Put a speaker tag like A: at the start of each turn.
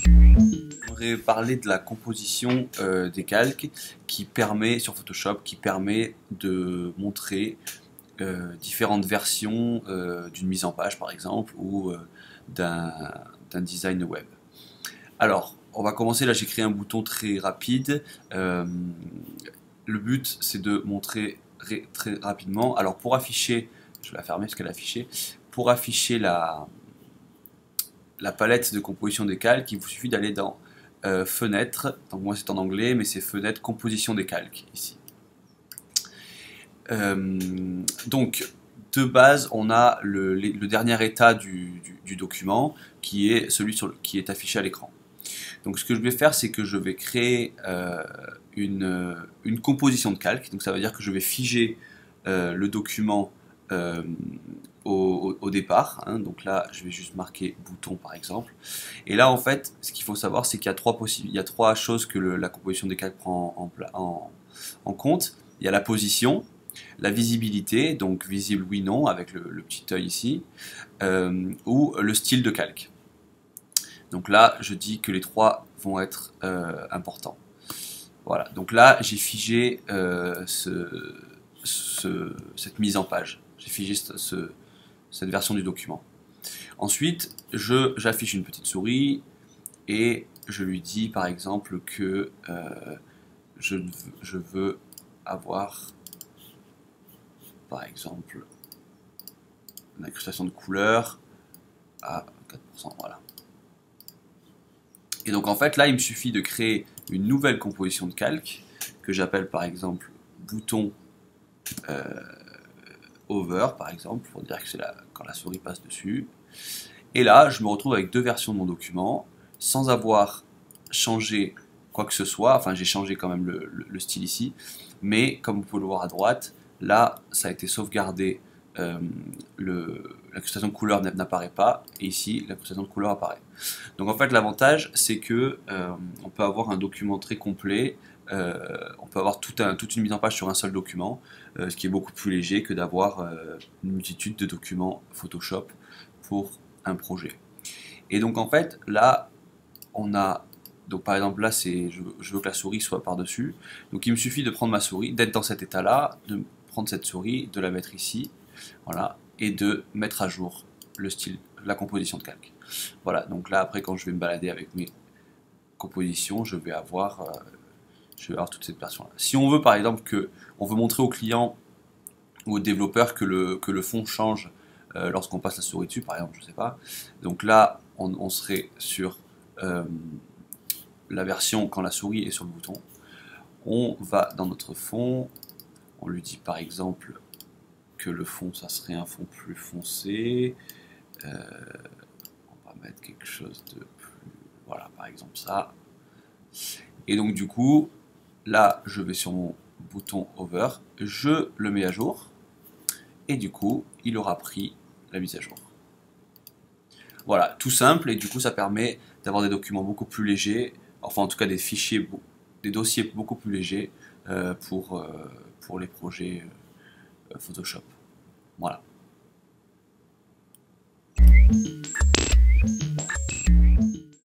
A: J'aimerais parler de la composition des calques qui permet, sur Photoshop, qui permet de montrer différentes versions d'une mise en page par exemple ou d'un design web. Alors, on va commencer, là j'ai créé un bouton très rapide. Le but c'est de montrer très rapidement. Alors pour afficher, je vais la fermer parce qu'elle est affichée, pour afficher la palette de composition des calques, il vous suffit d'aller dans fenêtre, donc moi c'est en anglais, mais c'est fenêtre composition des calques ici. Donc de base on a le dernier état du document qui est celui qui est affiché à l'écran. Donc ce que je vais faire c'est que je vais créer une composition de calque, donc ça veut dire que je vais figer le document au départ, hein. Donc là je vais juste marquer bouton par exemple, et là en fait ce qu'il faut savoir c'est qu'il y a trois choses que la composition des calques prend en compte. Il y a la position, la visibilité, donc visible oui non avec le petit œil ici, ou le style de calque. Donc là je dis que les trois vont être importants. Voilà, donc là j'ai figé cette mise en page, j'ai figé cette version du document. Ensuite, j'affiche une petite souris et je lui dis par exemple que je veux avoir par exemple une incrustation de couleur à 4%, voilà. Et donc en fait là il me suffit de créer une nouvelle composition de calque que j'appelle par exemple bouton over par exemple, pour dire que c'est quand la souris passe dessus. Et là je me retrouve avec deux versions de mon document sans avoir changé quoi que ce soit. Enfin j'ai changé quand même le style ici, mais comme vous pouvez le voir à droite, là ça a été sauvegardé, l'incrustation de couleur n'apparaît pas, et ici l'incrustation de couleur apparaît. Donc en fait l'avantage c'est que on peut avoir un document très complet, on peut avoir toute une mise en page sur un seul document, ce qui est beaucoup plus léger que d'avoir une multitude de documents Photoshop pour un projet. Et donc en fait là on a, donc par exemple là je veux que la souris soit par dessus, donc il me suffit de prendre ma souris, d'être dans cet état là, de prendre cette souris, de la mettre ici, voilà, et de mettre à jour le style, la composition de calque. Voilà, donc là après quand je vais me balader avec mes compositions, je vais avoir toute cette version là. Si on veut par exemple on veut montrer au client ou au développeur que le fond change lorsqu'on passe la souris dessus par exemple, je sais pas, donc là on serait sur la version quand la souris est sur le bouton. On va dans notre fond, on lui dit par exemple que le fond ça serait un fond plus foncé, on va mettre quelque chose de plus, voilà par exemple ça, et donc du coup là je vais sur mon bouton over, je le mets à jour et du coup il aura pris la mise à jour. Voilà, tout simple, et du coup ça permet d'avoir des documents beaucoup plus légers, enfin en tout cas des fichiers, des dossiers beaucoup plus légers pour les projets Photoshop. Voilà.